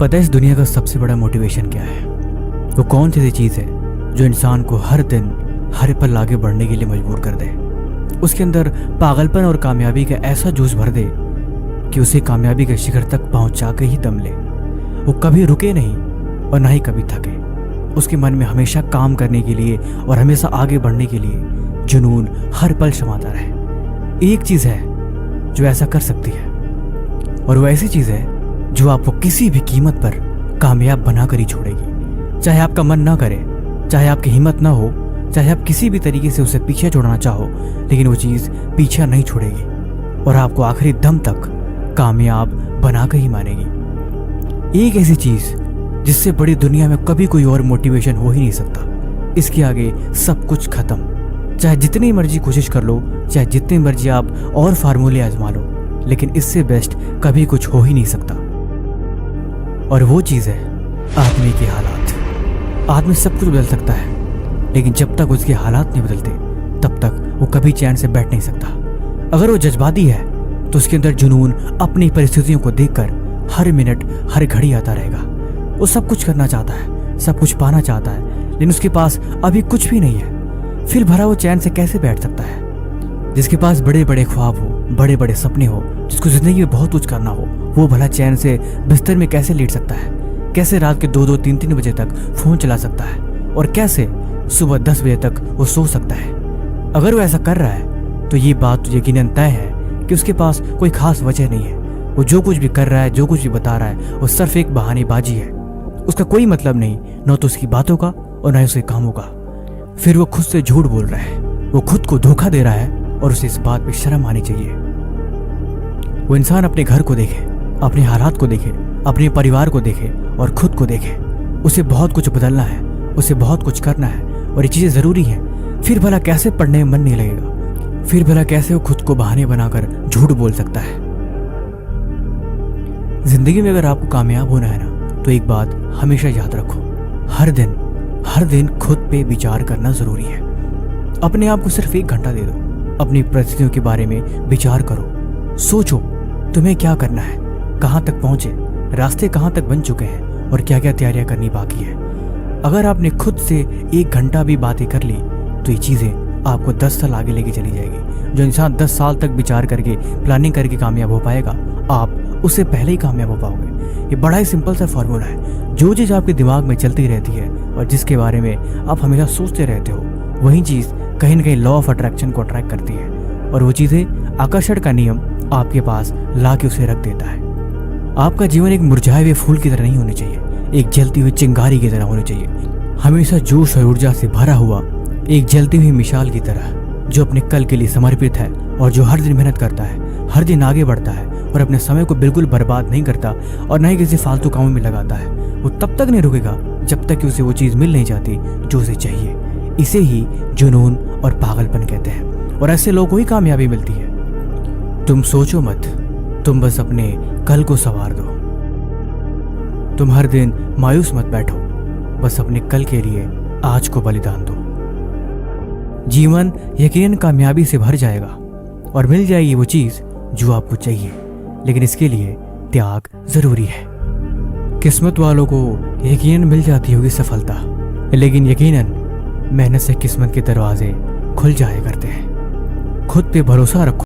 पता है इस दुनिया का सबसे बड़ा मोटिवेशन क्या है? वो कौन सी चीज़ है जो इंसान को हर दिन हर पल आगे बढ़ने के लिए मजबूर कर दे, उसके अंदर पागलपन और कामयाबी का ऐसा जोश भर दे कि उसे कामयाबी के शिखर तक पहुंचा के ही दम ले। वो कभी रुके नहीं और ना ही कभी थके। उसके मन में हमेशा काम करने के लिए और हमेशा आगे बढ़ने के लिए जुनून हर पल समाता रहे। एक चीज़ है जो ऐसा कर सकती है, और वो ऐसी चीज़ है जो आपको किसी भी कीमत पर कामयाब बनाकर ही छोड़ेगी। चाहे आपका मन ना करे, चाहे आपकी हिम्मत ना हो, चाहे आप किसी भी तरीके से उसे पीछे छोड़ना चाहो, लेकिन वो चीज़ पीछा नहीं छोड़ेगी और आपको आखिरी दम तक कामयाब बनाकर ही मानेगी। एक ऐसी चीज़ जिससे बड़ी दुनिया में कभी कोई और मोटिवेशन हो ही नहीं सकता। इसके आगे सब कुछ खत्म। चाहे जितनी मर्जी कोशिश कर लो, चाहे जितनी मर्जी आप और फार्मूले आजमा लो, लेकिन इससे बेस्ट कभी कुछ हो ही नहीं सकता। और वो चीज़ है आदमी के हालात। आदमी सब कुछ बदल सकता है, लेकिन जब तक उसके हालात नहीं बदलते तब तक वो कभी चैन से बैठ नहीं सकता। अगर वो जज्बाती है तो उसके अंदर जुनून अपनी परिस्थितियों को देखकर हर मिनट हर घड़ी आता रहेगा। वो सब कुछ करना चाहता है, सब कुछ पाना चाहता है, लेकिन उसके पास अभी कुछ भी नहीं है। फिर भरा वो चैन से कैसे बैठ सकता है? जिसके पास बड़े बड़े ख्वाब हो, बड़े बड़े सपने हो, जिसको जिंदगी में बहुत कुछ करना हो, वो भला चैन से बिस्तर में कैसे लेट सकता है? कैसे रात के 2-2, 3-3 बजे तक फोन चला सकता है? और कैसे सुबह 10 बजे तक वो सो सकता है? अगर वो ऐसा कर रहा है तो ये बात तो यकीनन तय है कि उसके पास कोई खास वजह नहीं है। वो जो कुछ भी कर रहा है, जो कुछ भी बता रहा है, वो सिर्फ एक बहानेबाजी है। उसका कोई मतलब नहीं, न तो उसकी बातों का और न ही उसके कामों का। फिर वो खुद से झूठ बोल रहा है, वो खुद को धोखा दे रहा है, और उसे इस बात पे शर्म आनी चाहिए। वो इंसान अपने घर को देखे, अपने हालात को देखे, अपने परिवार को देखे और खुद को देखे। उसे बहुत कुछ बदलना है, उसे बहुत कुछ करना है, और ये चीज़ें ज़रूरी हैं। फिर भला कैसे पढ़ने में मन नहीं लगेगा? फिर भला कैसे वो खुद को बहाने बनाकर झूठ बोल सकता है? जिंदगी में अगर आपको कामयाब होना है ना, तो एक बात हमेशा याद रखो, हर दिन खुद पे विचार करना ज़रूरी है। अपने आप को सिर्फ 1 घंटा दे दो, अपनी परिस्थितियों के बारे में विचार करो। सोचो तुम्हें क्या करना है, कहाँ तक पहुँचे, रास्ते कहाँ तक बन चुके हैं और क्या क्या तैयारियां करनी बाकी है। अगर आपने खुद से 1 घंटा भी बातें कर ली तो ये चीज़ें आपको 10 साल आगे लेके चली जाएगी। जो इंसान 10 साल तक विचार करके, प्लानिंग करके कामयाब हो पाएगा, आप उससे पहले ही कामयाब हो पाओगे। ये बड़ा ही सिंपल सा फॉर्मूला है। जो चीज़ आपके दिमाग में चलती रहती है और जिसके बारे में आप हमेशा सोचते रहते हो, वही चीज़ कहीं न कहीं लॉ ऑफ अट्रैक्शन को अट्रैक्ट करती है, और वो चीज़ें आकर्षण का नियम आपके पास ला के उसे रख देता है। आपका जीवन एक मुरझाए हुए फूल की तरह नहीं होना चाहिए, एक जलती हुई चिंगारी की तरह होना चाहिए। हमेशा जोश और ऊर्जा से भरा हुआ एक जलती हुई मिसाल की तरह, जो अपने कल के लिए समर्पित है और जो हर दिन मेहनत करता है, हर दिन आगे बढ़ता है और अपने समय को बिल्कुल बर्बाद नहीं करता और न ही किसी फालतू कामों में लगाता है। वो तब तक नहीं रुकेगा जब तक कि उसे वो चीज़ मिल नहीं जाती जो उसे चाहिए। इसे ही जुनून और पागलपन कहते हैं, और ऐसे लोगों को ही कामयाबी मिलती है। तुम सोचो मत, तुम बस अपने कल को संवार दो। तुम हर दिन मायूस मत बैठो, बस अपने कल के लिए आज को बलिदान दो। जीवन यकीनन कामयाबी से भर जाएगा और मिल जाएगी वो चीज जो आपको चाहिए, लेकिन इसके लिए त्याग जरूरी है। किस्मत वालों को यकीनन मिल जाती होगी सफलता, लेकिन यकीनन मेहनत से किस्मत के दरवाजे खुल जाया करते हैं। खुद पे भरोसा रखो।